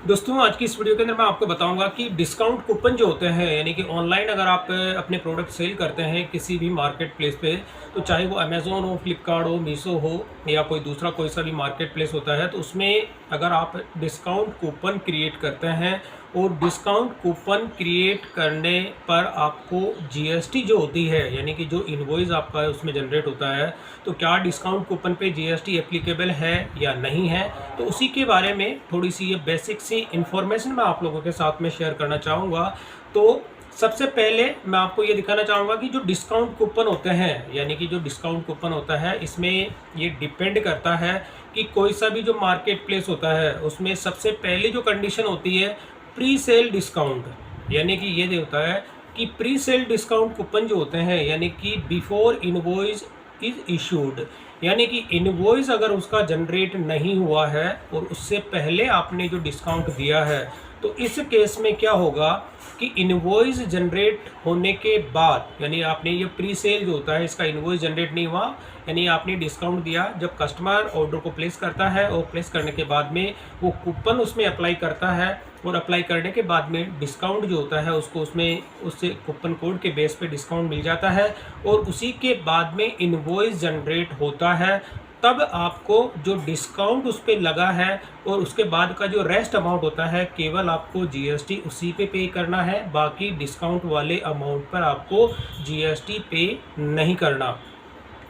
दोस्तों आज की इस वीडियो के अंदर मैं आपको बताऊंगा कि डिस्काउंट कूपन जो होते हैं, यानी कि ऑनलाइन अगर आप अपने प्रोडक्ट सेल करते हैं किसी भी मार्केट प्लेस पे, तो चाहे वो अमेज़ोन हो, फ्लिपकार्ट हो, मीशो हो या कोई दूसरा कोई सा भी मार्केट प्लेस होता है, तो उसमें अगर आप डिस्काउंट कूपन क्रिएट करते हैं और डिस्काउंट कूपन क्रिएट करने पर आपको जीएसटी जो होती है, यानी कि जो इनवॉइस आपका उसमें जनरेट होता है, तो क्या डिस्काउंट कूपन पे जीएसटी एप्लीकेबल है या नहीं है, तो उसी के बारे में थोड़ी सी ये बेसिक सी इन्फॉर्मेशन मैं आप लोगों के साथ में शेयर करना चाहूँगा। तो सबसे पहले मैं आपको ये दिखाना चाहूँगा कि जो डिस्काउंट कूपन होते हैं, यानी कि जो डिस्काउंट कूपन होता है, इसमें ये डिपेंड करता है कि कोई सा भी जो मार्केट प्लेस होता है उसमें सबसे पहली जो कंडीशन होती है प्री सेल डिस्काउंट, यानी कि ये होता है कि प्री सेल डिस्काउंट कूपन जो होते हैं, यानी कि बिफोर इनवॉइस इज इशूड, यानी कि इनवॉइस अगर उसका जनरेट नहीं हुआ है और उससे पहले आपने जो डिस्काउंट दिया है, तो इस केस में क्या होगा कि इनवॉइस जनरेट होने के बाद, यानी आपने ये प्री सेल जो होता है इसका इनवॉइस जनरेट नहीं हुआ, यानी आपने डिस्काउंट दिया, जब कस्टमर ऑर्डर को प्लेस करता है और प्लेस करने के बाद में वो कूपन उसमें अप्लाई करता है और अप्लाई करने के बाद में डिस्काउंट जो होता है उसको उसमें उससे कूपन कोड के बेस पे डिस्काउंट मिल जाता है और उसी के बाद में इनवॉइस जनरेट होता है, तब आपको जो डिस्काउंट उस पर लगा है और उसके बाद का जो रेस्ट अमाउंट होता है केवल आपको जीएसटी उसी पे करना है, बाकी डिस्काउंट वाले अमाउंट पर आपको जीएसटी पे नहीं करना।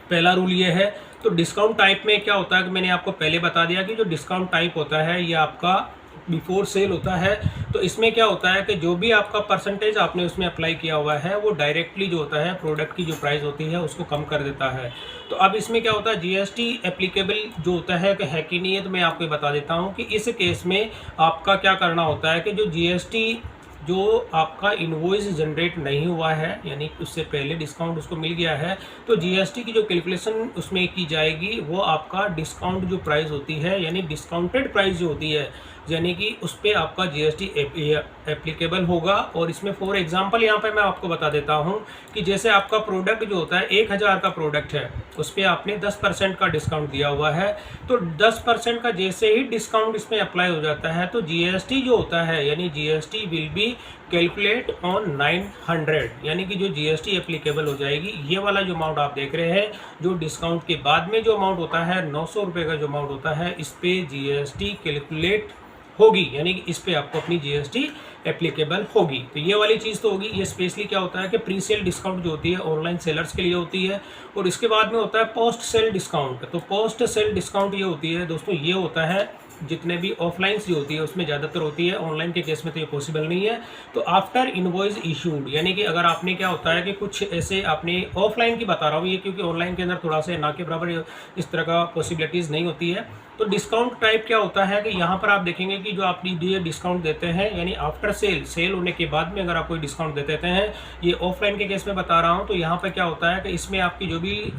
पहला रूल ये है। तो डिस्काउंट टाइप में क्या होता है कि मैंने आपको पहले बता दिया कि जो डिस्काउंट टाइप होता है ये आपका बिफोर सेल होता है। तो इसमें क्या होता है कि जो भी आपका परसेंटेज आपने उसमें अप्लाई किया हुआ है वो डायरेक्टली जो होता है प्रोडक्ट की जो प्राइस होती है उसको कम कर देता है। तो अब इसमें क्या होता है, जीएसटी एप्लीकेबल जो होता है कि है कि नहीं है, तो मैं आपको बता देता हूँ कि इस केस में आपका क्या करना होता है कि जो जीएसटी जो आपका इनवॉइस जनरेट नहीं हुआ है, यानी उससे पहले डिस्काउंट उसको मिल गया है, तो जीएसटी की जो कैलकुलेशन उसमें की जाएगी वो आपका डिस्काउंट जो प्राइस होती है, यानी डिस्काउंटेड प्राइस जो होती है, यानी कि उस पर आपका जीएसटी एप्लीकेबल होगा। और इसमें फॉर एग्जांपल यहाँ पे मैं आपको बता देता हूँ कि जैसे आपका प्रोडक्ट जो होता है 1000 का प्रोडक्ट है, उस पर आपने 10% का डिस्काउंट दिया हुआ है, तो 10% का जैसे ही डिस्काउंट इसमें अप्लाई हो जाता है तो जीएसटी जो होता है, यानी GST will be calculate on 900, यानी कि जो जीएसटी एप्लीकेबल हो जाएगी, ये वाला जो अमाउंट आप देख रहे हैं जो डिस्काउंट के बाद में जो अमाउंट होता है 900 रुपये का जो अमाउंट होता है, इस पे जीएसटी कैलकुलेट होगी, यानी कि इस पे आपको अपनी जीएसटी एप्लीकेबल होगी। तो ये वाली चीज़ तो होगी। ये स्पेशली क्या होता है कि प्री सेल डिस्काउंट जो होती है ऑनलाइन सेलर्स के लिए होती है। और इसके बाद में होता है पोस्ट सेल डिस्काउंट। तो पोस्ट सेल डिस्काउंट ये होती है दोस्तों, ये होता है जितने भी ऑफलाइन जो होती है उसमें ज़्यादातर होती है, ऑनलाइन के केस में तो ये पॉसिबल नहीं है। तो आफ्टर इनवॉइस इशूड, यानी कि अगर आपने क्या होता है कि कुछ ऐसे आपने ऑफलाइन की बता रहा हूँ ये, क्योंकि ऑनलाइन के अंदर थोड़ा सा ना के बराबर इस तरह का पॉसिबिलिटीज़ नहीं होती है। तो डिस्काउंट टाइप क्या होता है कि यहाँ पर आप देखेंगे कि जो आप ये डिस्काउंट देते हैं, यानी आफ्टर सेल होने के बाद में अगर आप कोई डिस्काउंट दे देते हैं, ये ऑफलाइन के केस में बता रहा हूँ, तो यहाँ पर क्या होता है कि इसमें आपकी जो भी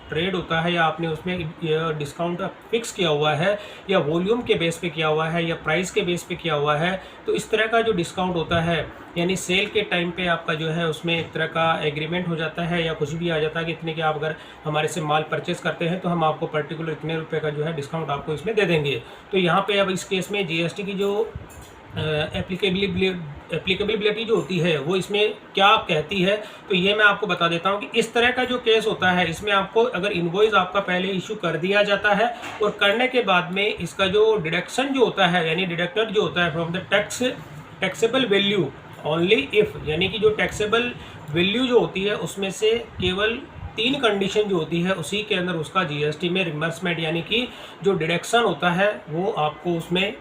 ट्रेड होता है या आपने उसमें डिस्काउंट फिक्स किया हुआ है या वॉल्यूम के बेस पे किया हुआ है या प्राइस के बेस पे किया हुआ है, तो इस तरह का जो डिस्काउंट होता है, यानी सेल के टाइम पे आपका जो है उसमें एक तरह का एग्रीमेंट हो जाता है या कुछ भी आ जाता है कि इतने के आप अगर हमारे से माल परचेस करते हैं तो हम आपको पर्टिकुलर इतने रुपए का जो है डिस्काउंट आपको इसमें दे देंगे। तो यहाँ पे अब इस केस में जीएसटी की जो एप्लीकेबिलिटी जो होती है वो इसमें क्या कहती है, तो ये मैं आपको बता देता हूँ कि इस तरह का जो केस होता है इसमें आपको अगर इनवॉइस आपका पहले इशू कर दिया जाता है और करने के बाद में इसका जो डिडक्शन जो होता है, यानी डिडक्टेड जो होता है from the taxable value only if, यानी कि जो टैक्सेबल वैल्यू जो होती है उसमें से केवल 3 कंडीशन जो होती है उसी के अंदर उसका जीएसटी में रिमबर्समेंट, यानी कि जो डिडक्शन होता है वो आपको उसमें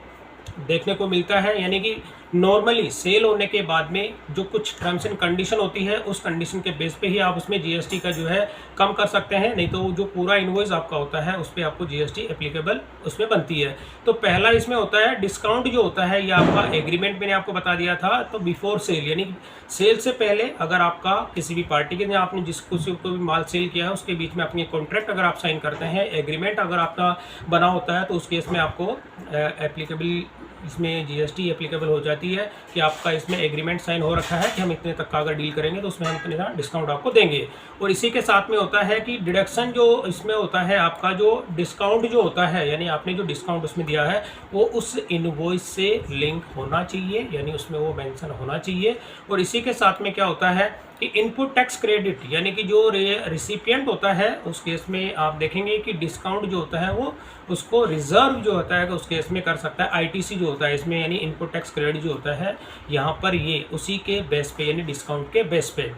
देखने को मिलता है। यानी कि नॉर्मली सेल होने के बाद में जो कुछ टर्म्स एंड कंडीशन होती है उस कंडीशन के बेस पे ही आप उसमें जीएसटी का जो है कम कर सकते हैं, नहीं तो जो पूरा इनवॉइस आपका होता है उस पर आपको जीएसटी एप्लीकेबल उसमें बनती है। तो पहला इसमें होता है डिस्काउंट जो होता है, ये आपका एग्रीमेंट मैंने आपको बता दिया था। तो बिफोर सेल, यानी सेल से पहले अगर आपका किसी भी पार्टी के आपने जिसको भी माल सेल किया है उसके बीच में अपनी कॉन्ट्रैक्ट अगर आप साइन करते हैं, एग्रीमेंट अगर आपका बना होता है, तो उस केस में आपको एप्लीकेबल इसमें जीएसटी एप्लीकेबल हो जाती है कि आपका इसमें एग्रीमेंट साइन हो रखा है कि हम इतने तक का अगर डील करेंगे तो उसमें हम इतना डिस्काउंट आपको देंगे। और इसी के साथ में होता है कि डिडक्शन जो इसमें होता है, आपका जो डिस्काउंट जो होता है, यानी आपने जो डिस्काउंट उसमें दिया है वो उस इनवॉइस से लिंक होना चाहिए, यानी उसमें वो मेंशन होना चाहिए। और इसी के साथ में क्या होता है कि इनपुट टैक्स क्रेडिट, यानी कि जो रिसिपिएंट होता है उस केस में आप देखेंगे कि डिस्काउंट जो होता है वो उसको रिजर्व जो होता है उस केस में कर सकता है आईटीसी जो होता है इसमें, यानी इनपुट टैक्स क्रेडिट जो होता है यहाँ पर ये उसी के बेस पे, यानी डिस्काउंट के बेस पे।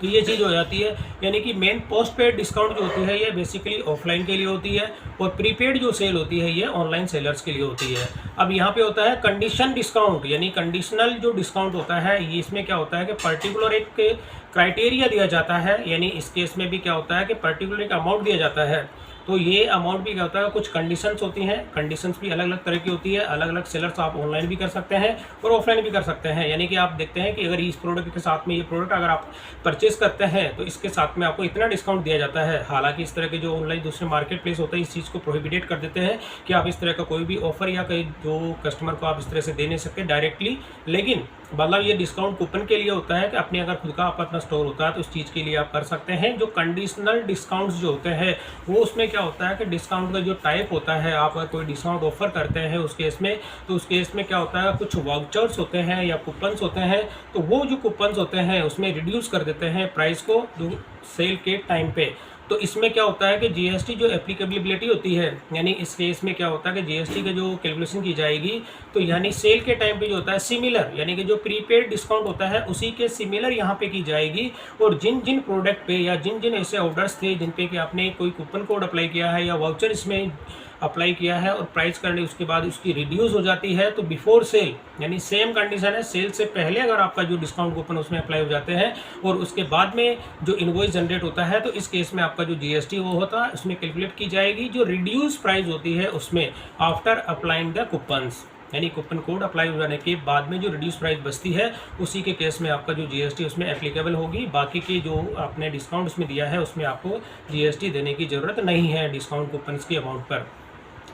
तो ये चीज़ हो जाती है, यानी कि मेन पोस्ट पेड डिस्काउंट जो होती है ये बेसिकली ऑफलाइन के लिए होती है, और प्रीपेड जो सेल होती है ये ऑनलाइन सेलर्स के लिए होती है। अब यहाँ पे होता है कंडीशन डिस्काउंट, यानी कंडीशनल जो डिस्काउंट होता है ये इसमें क्या होता है कि पर्टिकुलर एक क्राइटेरिया दिया जाता है, यानी इस केस में भी क्या होता है कि पर्टिकुलर एक अमाउंट दिया जाता है। तो ये अमाउंट भी क्या होता है, कुछ कंडीशंस होती हैं, कंडीशंस भी अलग अलग तरह की होती है। अलग अलग सेलर्स आप ऑनलाइन भी कर सकते हैं और ऑफलाइन भी कर सकते हैं, यानी कि आप देखते हैं कि अगर इस प्रोडक्ट के साथ में ये प्रोडक्ट अगर आप परचेज करते हैं तो इसके साथ में आपको इतना डिस्काउंट दिया जाता है। हालांकि इस तरह के जो ऑनलाइन दूसरे मार्केट प्लेस होते हैं इस चीज़ को प्रोहिबिटेड कर देते हैं कि आप इस तरह का कोई भी ऑफर या कहीं जो कस्टमर को आप इस तरह से दे नहीं सकते डायरेक्टली। लेकिन मतलब ये डिस्काउंट कूपन के लिए होता है कि अपने अगर खुद का अपना स्टोर होता है तो उस चीज़ के लिए आप कर सकते हैं। जो कंडीशनल डिस्काउंट्स जो होते हैं वो उसमें क्या होता है कि डिस्काउंट का जो टाइप होता है, आप अगर कोई डिस्काउंट ऑफर करते हैं उस केस में, तो उस केस में क्या होता है कुछ वाउचर्स होते हैं या कूपन्स होते हैं, तो वो जो कूपन्स होते हैं उसमें रिड्यूस कर देते हैं प्राइस को जो सेल के टाइम पे। तो इसमें क्या होता है कि जीएसटी जो एप्लीकेबिलिटी होती है, यानी इस केस में क्या होता है कि जीएसटी का जो कैलकुलेशन की जाएगी तो यानी सेल के टाइम पे जो होता है सिमिलर, यानी कि जो प्रीपेड डिस्काउंट होता है उसी के सिमिलर यहाँ पे की जाएगी। और जिन जिन प्रोडक्ट पे या जिन जिन ऐसे ऑर्डर्स थे जिन पे कि आपने कोई कूपन कोड अप्लाई किया है या वाउचर इसमें अप्लाई किया है और प्राइस करने उसके बाद उसकी रिड्यूस हो जाती है, तो बिफोर सेल, यानी सेम कंडीशन है, सेल से पहले अगर आपका जो डिस्काउंट कूपन उसमें अप्लाई हो जाते हैं और उसके बाद में जो इनवॉइस जनरेट होता है तो इस केस में आपका जो जीएसटी वो होता है उसमें कैलकुलेट की जाएगी जो रिड्यूस प्राइस होती है उसमें आफ्टर अप्लाइंग द कूपन्स, यानी कूपन कोड अप्लाई हो जाने के बाद में जो रिड्यूस प्राइस बचती है उसी के केस में आपका जो जीएसटी उसमें एप्लीकेबल होगी। बाकी के जो आपने डिस्काउंट उसमें दिया है उसमें आपको जीएसटी देने की ज़रूरत नहीं है डिस्काउंट कूपन्स की अमाउंट पर।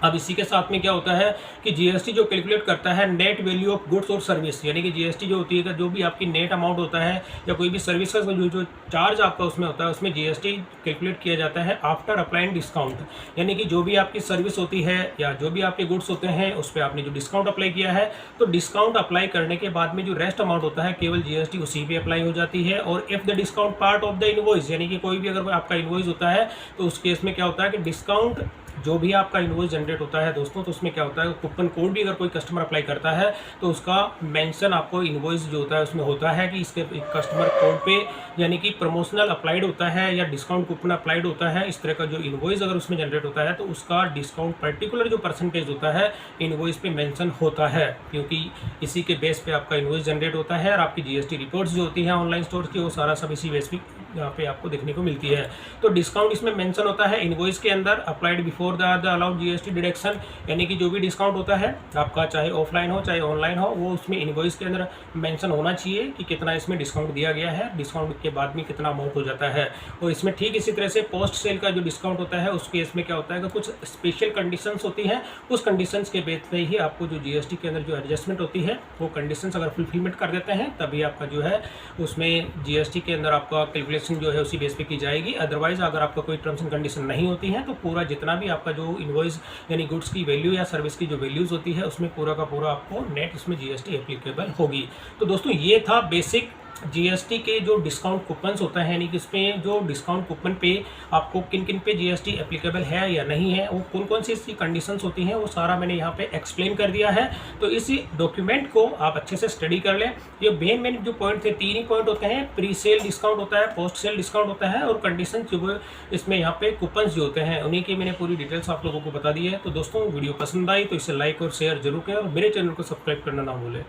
अब इसी के साथ में क्या होता है कि जीएसटी जो कैलकुलेट करता है नेट वैल्यू ऑफ गुड्स और सर्विस, यानी कि जीएसटी जो होती है जो भी आपकी नेट अमाउंट होता है या कोई भी सर्विस का जो चार्ज आपका उसमें होता है उसमें जीएसटी कैलकुलेट किया जाता है आफ्टर अप्लाइंग डिस्काउंट, यानी कि जो भी आपकी सर्विस होती है या जो भी आपके गुड्स होते हैं उस पर आपने जो डिस्काउंट अप्लाई किया है तो डिस्काउंट अप्लाई करने के बाद में जो रेस्ट अमाउंट होता है केवल जीएसटी उसी पे अप्लाई हो जाती है। और if the discount part of the invoice, यानी कि कोई भी अगर आपका इनवॉइस होता है तो उस केस में क्या होता है कि डिस्काउंट जो भी आपका इनवॉइस जनरेट होता है दोस्तों तो उसमें क्या होता है कूपन कोड भी अगर कोई कस्टमर अप्लाई करता है तो उसका मेंशन आपको इनवॉइस जो होता है उसमें होता है कि इसके कस्टमर कोड पे यानी कि प्रमोशनल अप्लाइड होता है या डिस्काउंट कूपन अप्लाइड होता है, इस तरह का जो इनवॉइस अगर उसमें जनरेट होता है तो उसका डिस्काउंट पर्टिकुलर जो परसेंटेज होता है इनवॉइस पे मेंशन होता है, क्योंकि इसी के बेस पे आपका इनवॉइस जनरेट होता है और आपकी जीएसटी रिपोर्ट्स जो होती हैं ऑनलाइन स्टोर की वो सारा सब इसी बेस पे यहाँ पे आपको देखने को मिलती है। तो डिस्काउंट इसमें मेंशन होता है इनवॉइस के अंदर applied before the allowed GST deduction, यानी कि जो भी डिस्काउंट होता है आपका चाहे ऑफलाइन हो चाहे ऑनलाइन हो वो उसमें इनवॉइस के अंदर मेंशन होना चाहिए कि कितना इसमें डिस्काउंट दिया गया है, डिस्काउंट के बाद में कितना अमाउंट हो जाता है। और इसमें ठीक इसी तरह से पोस्ट सेल का जो डिस्काउंट होता है उस केस में क्या होता है कि कुछ स्पेशल कंडीशंस होती हैं, उस कंडीशंस के बेस पे ही आपको जो जीएसटी के अंदर जो एडजस्टमेंट होती है वो कंडीशंस अगर फुलफिलमेंट कर देते हैं तभी आपका जो है उसमें जीएसटी के अंदर आपका कैलकुलेशन जो है उसी बेस पे की जाएगी। अदरवाइज अगर आपका कोई टर्म्स एंड कंडीशन नहीं होती है तो पूरा जितना भी आपका जो इनवॉइस यानी गुड्स की वैल्यू या सर्विस की जो वैल्यूज होती है उसमें पूरा का पूरा आपको नेट उसमें जीएसटी एप्लीकेबल होगी। तो दोस्तों ये था बेसिक जीएसटी के जो डिस्काउंट कूपन्स होता है, यानी कि इसमें जो डिस्काउंट कूपन पे आपको किन किन पे जीएसटी एप्लीकेबल है या नहीं है, वो कौन कौन सी इसकी कंडीशंस होती हैं, वो सारा मैंने यहाँ पे एक्सप्लेन कर दिया है। तो इस डॉक्यूमेंट को आप अच्छे से स्टडी कर लें। ये मेन जो पॉइंट थे 3 ही पॉइंट होते हैं, प्री सेल डिस्काउंट होता है, पोस्ट सेल डिस्काउंट होता है और कंडीशन जो इसमें यहाँ पे कूपन्स जो होते हैं उन्हीं की मैंने पूरी डिटेल्स आप लोगों को बता दी है। तो दोस्तों वीडियो पसंद आई तो इसे लाइक और शेयर जरूर करें और मेरे चैनल को सब्सक्राइब करना ना भूलें।